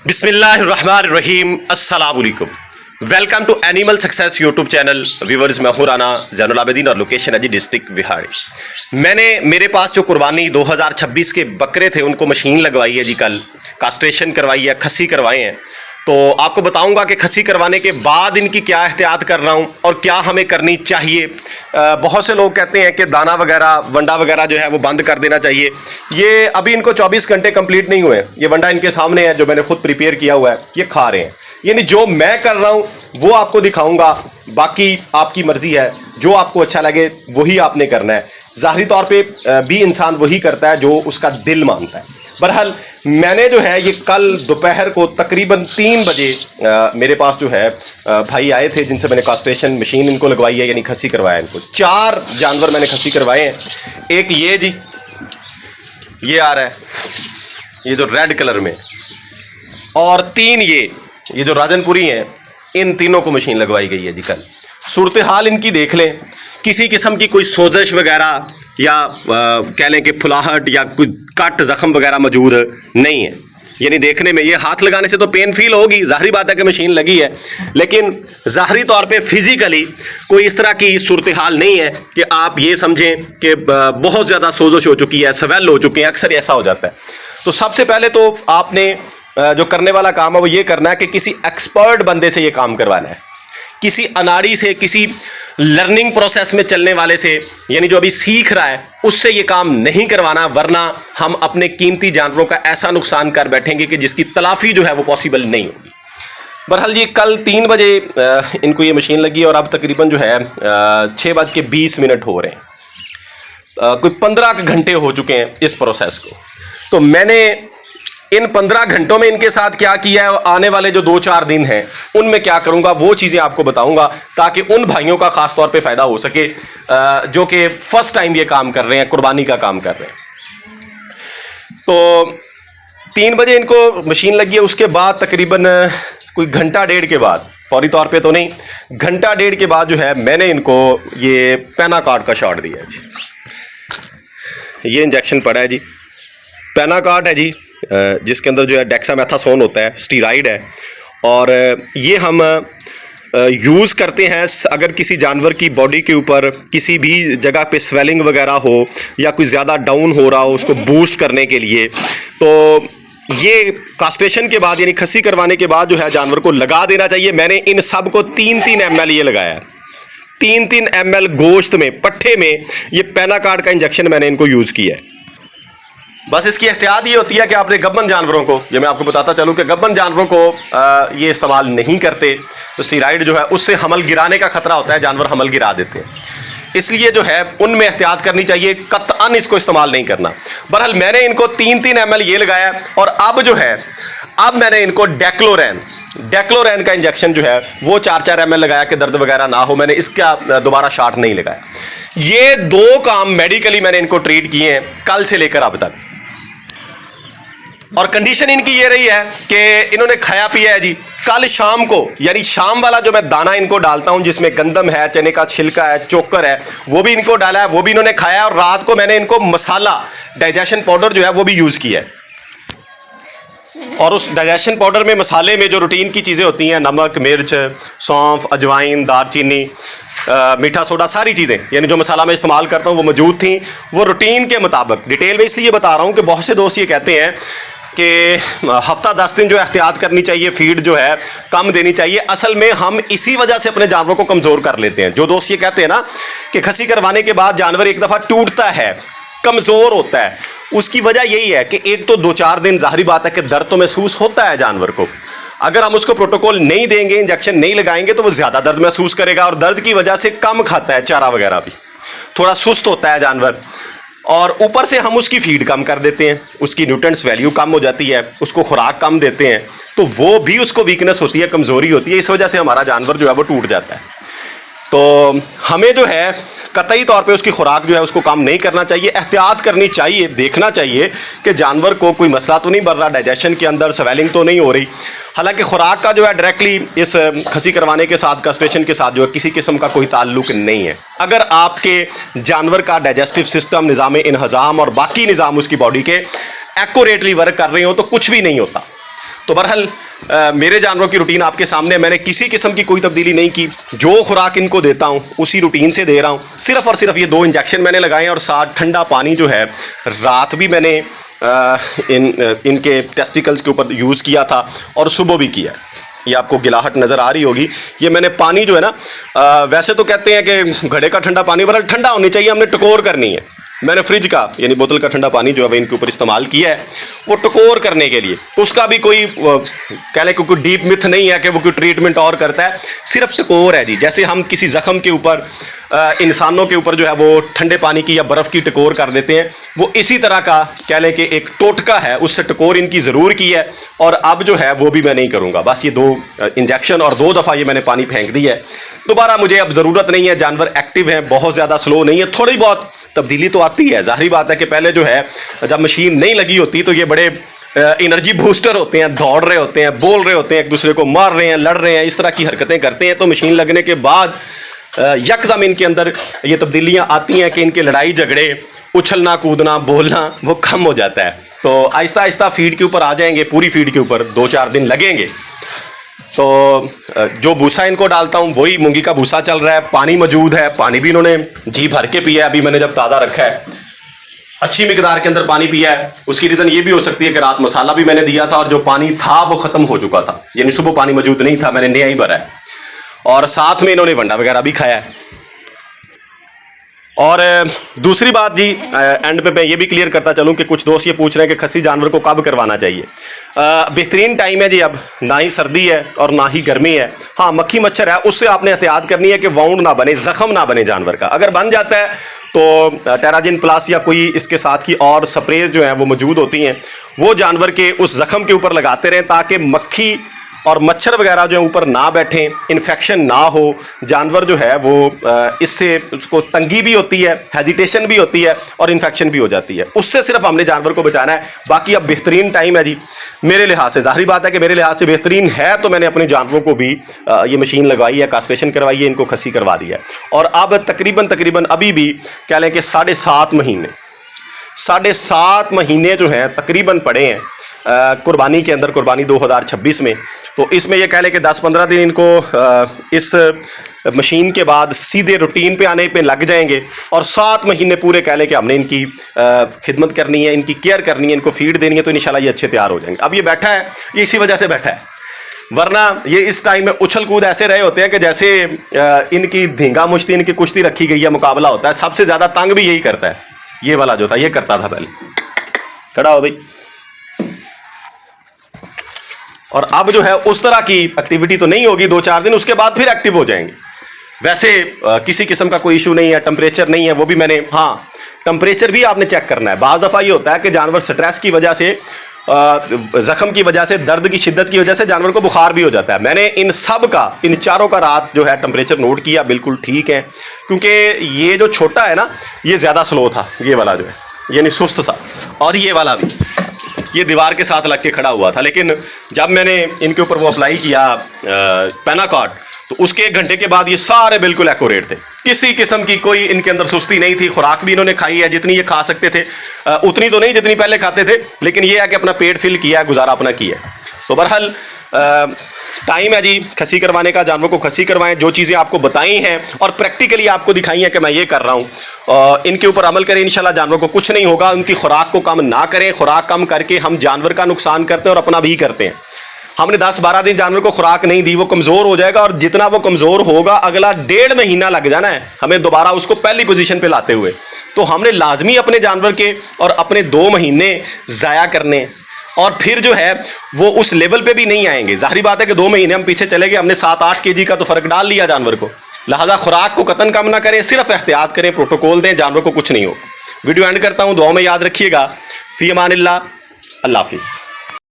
बिस्मिल्लाहिर्रहमानिर्रहीम, अस्सलाम वालेकुम। Welcome to animal success YouTube channel. Viewers, मैं हूं राना जैनुल आबिदीन और लोकेशन है जी डिस्ट्रिक्ट बिहाड़ी। मेरे पास जो कुर्बानी 2026 के बकरे थे उनको मशीन लगवाई है जी, कल कास्ट्रेशन करवाई है, खस्सी करवाए हैं। तो आपको बताऊंगा कि खस्सी करवाने के बाद इनकी क्या एहतियात कर रहा हूं और क्या हमें करनी चाहिए। बहुत से लोग कहते हैं कि दाना वगैरह वंडा वगैरह जो है वो बंद कर देना चाहिए। ये अभी इनको 24 घंटे कंप्लीट नहीं हुए, ये वंडा इनके सामने है जो मैंने खुद प्रिपेयर किया हुआ है, ये खा रहे हैं। यानी जो मैं कर रहा हूं वो आपको दिखाऊंगा, बाकी आपकी मर्जी है, जो आपको अच्छा लगे वही आपने करना है। ज़ाहिरी तौर पे भी इंसान वही करता है जो उसका दिल मानता है। बहरहाल मैंने जो है ये कल दोपहर को तकरीबन 3 बजे मेरे पास जो है भाई आए थे जिनसे मैंने कास्ट्रेशन मशीन इनको लगवाई है, यानी खस्सी करवाया इनको। 4 जानवर मैंने खस्सी करवाए हैं। एक ये जी, ये आ रहा है, ये जो रेड कलर में, और 3 ये जो राजनपुरी हैं, इन तीनों को मशीन लगवाई गई है जी कल। सूरत हाल इनकी देख लें, किसी किस्म की कोई सोजश वगैरह या कह लें कि फुलाहट या कोई कट जख्म वगैरह मौजूद नहीं है। यानी देखने में ये हाथ लगाने से तो पेन फील होगी, जाहिर बात है कि मशीन लगी है, लेकिन ज़ाहरी तौर पे फिजिकली कोई इस तरह की सूरत हाल नहीं है कि आप ये समझें कि बहुत ज़्यादा सोजश हो चुकी है, स्वेल हो चुके हैं। अक्सर ऐसा हो जाता है। तो सबसे पहले तो आपने जो करने वाला काम है वो ये करना है कि किसी एक्सपर्ट बंदे से ये काम करवाना है, किसी अनाड़ी से, किसी लर्निंग प्रोसेस में चलने वाले से, यानी जो अभी सीख रहा है उससे ये काम नहीं करवाना, वरना हम अपने कीमती जानवरों का ऐसा नुकसान कर बैठेंगे कि जिसकी तलाफी जो है वो पॉसिबल नहीं होगी। बहरहाल ये कल 3 बजे इनको ये मशीन लगी और अब तकरीबन जो है 6:20 हो रहे हैं। कोई 15 घंटे हो चुके हैं इस प्रोसेस को। तो मैंने इन 15 घंटों में इनके साथ क्या किया है, आने वाले जो 2-4 दिन हैं उनमें क्या करूंगा वो चीज़ें आपको बताऊंगा, ताकि उन भाइयों का खास तौर पे फ़ायदा हो सके जो कि फर्स्ट टाइम ये काम कर रहे हैं, कुर्बानी का काम कर रहे हैं। तो 3 बजे इनको मशीन लगी है। उसके बाद तकरीबन कोई घंटा डेढ़ के बाद, फौरी तौर पे तो नहीं, घंटा डेढ़ के बाद जो है मैंने इनको ये पेनाकार्ड का शॉट दिया है जी। ये इंजेक्शन पड़ा है जी, पेनाकार्ड है जी, जिसके अंदर जो है डेक्सामेथासोन होता है, स्टीराइड है। और ये हम यूज़ करते हैं अगर किसी जानवर की बॉडी के ऊपर किसी भी जगह पे स्वेलिंग वगैरह हो या कोई ज़्यादा डाउन हो रहा हो, उसको बूस्ट करने के लिए। तो ये कास्ट्रेशन के बाद यानी खस्सी करवाने के बाद जो है जानवर को लगा देना चाहिए। मैंने इन सब को 3-3 ml ये लगाया है, 3-3 ml गोश्त में, पट्ठे में ये पेनाकार्ड का इंजेक्शन मैंने इनको यूज़ किया है। बस इसकी एहतियात ये होती है कि आपने गब्बन जानवरों को, ये मैं आपको बताता चलूँ कि गब्बन जानवरों को ये इस्तेमाल नहीं करते। तो स्टीराइड जो है उससे हमल गिराने का खतरा होता है, जानवर हमल गिरा देते हैं, इसलिए जो है उनमें एहतियात करनी चाहिए, कतअन इसको इस्तेमाल नहीं करना। बहरहाल मैंने इनको 3-3 ml ये लगाया और अब जो है अब मैंने इनको डेक्लोरैन का इंजेक्शन जो है वो 4-4 ml लगाया कि दर्द वगैरह ना हो। मैंने इसका दोबारा शॉट नहीं लगाया। ये 2 काम मेडिकली मैंने इनको ट्रीट किए हैं कल से लेकर अब तक। और कंडीशन इनकी ये रही है कि इन्होंने खाया पिया है जी। कल शाम को, यानी शाम वाला जो मैं दाना इनको डालता हूं जिसमें गंदम है, चने का छिलका है, चोकर है, वो भी इनको डाला है, वो भी इन्होंने खाया है। और रात को मैंने इनको मसाला डाइजेशन पाउडर जो है वो भी यूज़ किया है। और उस डाइजेशन पाउडर में, मसाले में जो रूटीन की चीज़ें होती हैं, नमक, मिर्च, सौंफ, अजवाइन, दालचीनी, मीठा सोडा, सारी चीज़ें यानी जो मसाला मैं इस्तेमाल करता हूँ वो मौजूद थी। वो रूटीन के मुताबिक, डिटेल में इसलिए बता रहा हूँ कि बहुत से दोस्त ये कहते हैं कि हफ्ता 10 दिन जो एहतियात करनी चाहिए, फीड जो है कम देनी चाहिए। असल में हम इसी वजह से अपने जानवरों को कमज़ोर कर लेते हैं। जो दोस्त ये कहते हैं ना कि खस्सी करवाने के बाद जानवर एक दफ़ा टूटता है, कमज़ोर होता है, उसकी वजह यही है कि एक तो 2-4 दिन ज़ाहिर बात है कि दर्द तो महसूस होता है जानवर को। अगर हम उसको प्रोटोकॉल नहीं देंगे, इंजेक्शन नहीं लगाएंगे तो वो ज़्यादा दर्द महसूस करेगा और दर्द की वजह से कम खाता है, चारा वगैरह भी, थोड़ा सुस्त होता है जानवर। और ऊपर से हम उसकी फीड कम कर देते हैं, उसकी न्यूट्रिएंट्स वैल्यू कम हो जाती है, उसको खुराक कम देते हैं, तो वो भी उसको वीकनेस होती है, कमज़ोरी होती है। इस वजह से हमारा जानवर जो है वो टूट जाता है। तो हमें जो है कतई तौर पे उसकी खुराक जो है उसको कम नहीं करना चाहिए, एहतियात करनी चाहिए, देखना चाहिए कि जानवर को कोई मसला तो नहीं बन रहा, डाइजेशन के अंदर स्वेलिंग तो नहीं हो रही। हालांकि खुराक का जो है डायरेक्टली इस खस्सी करवाने के साथ, कास्ट्रेशन के साथ जो है किसी किस्म का कोई ताल्लुक नहीं है। अगर आपके जानवर का डाइजेस्टिव सिस्टम, निज़ाम इन्हज़ाम और बाकी निज़ाम उसकी बॉडी के एक्यूरेटली वर्क कर रहे हो तो कुछ भी नहीं होता। तो बहरहाल मेरे जानवरों की रूटीन आपके सामने, मैंने किसी किस्म की कोई तब्दीली नहीं की। जो खुराक इनको देता हूँ उसी रूटीन से दे रहा हूँ। सिर्फ और सिर्फ ये 2 इंजेक्शन मैंने लगाए हैं और साथ ठंडा पानी जो है रात भी मैंने इनके टेस्टिकल्स के ऊपर यूज़ किया था और सुबह भी किया। ये आपको गिलाहट नज़र आ रही होगी। ये मैंने पानी जो है ना, वैसे तो कहते हैं कि घड़े का ठंडा पानी बड़ा ठंडा होनी चाहिए, हमने टकोर करनी है। मैंने फ्रिज का यानी बोतल का ठंडा पानी जो है इनके ऊपर इस्तेमाल किया है वो टकोर करने के लिए। उसका भी कोई कह लें कोई डीप मिथ नहीं है कि वो कोई ट्रीटमेंट और करता है, सिर्फ टकोर है जी। जैसे हम किसी ज़ख़म के ऊपर इंसानों के ऊपर जो है वो ठंडे पानी की या बर्फ़ की टकोर कर देते हैं, वो इसी तरह का कह लें कि एक टोटका है, उससे टकोर इनकी ज़रूर की है। और अब जो है वो भी मैं नहीं करूँगा। बस ये 2 इंजेक्शन और 2 दफ़ा ये मैंने पानी फेंक दिया है। दोबारा मुझे अब ज़रूरत नहीं है। जानवर एक्टिव हैं, बहुत ज़्यादा स्लो नहीं है। थोड़ी बहुत तब्दीली तो आती है, ज़ाहिर बात है कि पहले जो है जब मशीन नहीं लगी होती तो ये बड़े एनर्जी बूस्टर होते हैं, दौड़ रहे होते हैं, बोल रहे होते हैं, एक दूसरे को मार रहे हैं, लड़ रहे हैं, इस तरह की हरकतें करते हैं। तो मशीन लगने के बाद यकदम इनके अंदर ये तब्दीलियाँ आती हैं कि इनके लड़ाई झगड़े, उछलना कूदना, बोलना वो कम हो जाता है। तो आहिस्ता आहिस्ता फीड के ऊपर आ जाएंगे, पूरी फीड के ऊपर 2-4 दिन लगेंगे। तो जो भूसा इनको डालता हूँ वही मूंगी का भूसा चल रहा है, पानी मौजूद है, पानी भी इन्होंने जी भर के पिया है। अभी मैंने जब ताज़ा रखा है अच्छी मिकदार के अंदर पानी पिया है। उसकी रीज़न ये भी हो सकती है कि रात मसाला भी मैंने दिया था और जो पानी था वो ख़त्म हो चुका था, यानी सुबह पानी मौजूद नहीं था, मैंने नया ही भरा है। और साथ में इन्होंने वंडा वगैरह भी खाया है। और दूसरी बात जी, एंड पे मैं ये भी क्लियर करता चलूँ कि कुछ दोस्त ये पूछ रहे हैं कि खस्सी जानवर को कब करवाना चाहिए। बेहतरीन टाइम है जी, अब ना ही सर्दी है और ना ही गर्मी है। हाँ, मक्खी मच्छर है, उससे आपने एहतियात करनी है कि वाउंड ना बने, ज़ख़म ना बने जानवर का। अगर बन जाता है तो टेराजिन प्लस या कोई इसके साथ की और स्प्रेज जो हैं वो मौजूद होती हैं, वो जानवर के उस ज़ख़म के ऊपर लगाते रहें ताकि मक्खी और मच्छर वगैरह जो है ऊपर ना बैठें, इन्फेक्शन ना हो। जानवर जो है वो इससे उसको तंगी भी होती है, हेजिटेशन भी होती है और इन्फेक्शन भी हो जाती है। उससे सिर्फ हमने जानवर को बचाना है। बाकी अब बेहतरीन टाइम है जी मेरे लिहाज से। ज़ाहिर बात है कि मेरे लिहाज से बेहतरीन है, तो मैंने अपने जानवरों को भी ये मशीन लगवाई है, कास्ट्रेशन करवाई है, इनको खस्सी करवा दिया है। और अब तकरीबन अभी भी कह लें कि 7.5 महीने जो हैं तकरीबन पड़े हैं कुर्बानी के अंदर, कुर्बानी 2026 में। तो इसमें ये कह लें कि 10-15 दिन इनको इस मशीन के बाद सीधे रूटीन पे आने पे लग जाएंगे और 7 महीने पूरे कह लें कि हमने इनकी खिदमत करनी है, इनकी केयर करनी है, इनको फीड देनी है, तो इंशाल्लाह ये अच्छे तैयार हो जाएंगे। अब ये बैठा है, ये इसी वजह से बैठा है, वरना ये इस टाइम में उछल कूद ऐसे रहे होते हैं कि जैसे इनकी धींगा मुश्ती, इनकी कुश्ती रखी गई है, मुकाबला होता है। सबसे ज़्यादा तंग भी यही करता है, ये वाला जो था ये करता था पहले। खड़ा हो भाई। और अब जो है उस तरह की एक्टिविटी तो नहीं होगी 2-4 दिन, उसके बाद फिर एक्टिव हो जाएंगे। वैसे किसी किस्म का कोई इशू नहीं है, टेम्परेचर नहीं है, वो भी मैंने, हाँ टेम्परेचर भी आपने चेक करना है। बाज़ दफ़ा ये होता है कि जानवर स्ट्रेस की वजह से, ज़ख़म की वजह से, दर्द की शिद्दत की वजह से जानवर को बुखार भी हो जाता है। मैंने इन चारों का रात जो है टेम्परेचर नोट किया, बिल्कुल ठीक है। क्योंकि ये जो छोटा है ना ये ज़्यादा स्लो था, ये वाला जो है यानी सुस्त था, और ये वाला भी ये दीवार के साथ लग के खड़ा हुआ था। लेकिन जब मैंने इनके ऊपर वो अप्लाई किया पेनाकॉर्ड, तो उसके 1 घंटे के बाद ये सारे बिल्कुल एक्यूरेट थे। किसी किस्म की कोई इनके अंदर सुस्ती नहीं थी। खुराक भी इन्होंने खाई है जितनी ये खा सकते थे, उतनी तो नहीं जितनी पहले खाते थे, लेकिन ये है कि अपना पेट फिल किया, गुजारा अपना किया। तो बहरहाल टाइम है जी खस्सी करवाने का। जानवर को खस्सी करवाएं, जो चीज़ें आपको बताई हैं और प्रैक्टिकली आपको दिखाई हैं कि मैं ये कर रहा हूँ, इनके ऊपर अमल करें, इंशाल्लाह जानवर को कुछ नहीं होगा। उनकी खुराक को कम ना करें, खुराक कम करके हम जानवर का नुकसान करते हैं और अपना भी करते हैं। हमने 10-12 दिन जानवर को खुराक नहीं दी, वो कमज़ोर हो जाएगा, और जितना वो कमज़ोर होगा अगला 1.5 महीना लग जाना है हमें दोबारा उसको पहली पोजीशन पे लाते हुए। तो हमने लाजमी अपने जानवर के और अपने 2 महीने ज़ाया करने, और फिर जो है वो उस लेवल पे भी नहीं आएंगे। जाहिर बात है कि 2 महीने हम पीछे चले गए, हमने 7-8 kg का तो फ़र्क डाल लिया जानवर को। लिहाजा खुराक को कतन कम ना करें, सिर्फ एहतियात करें, प्रोटोकॉल दें, जानवर को कुछ नहीं हो। वीडियो एंड करता हूँ, दुआ में याद रखिएगा। फ़ी अमानिल्लाह, अल्लाह हाफ़िज़।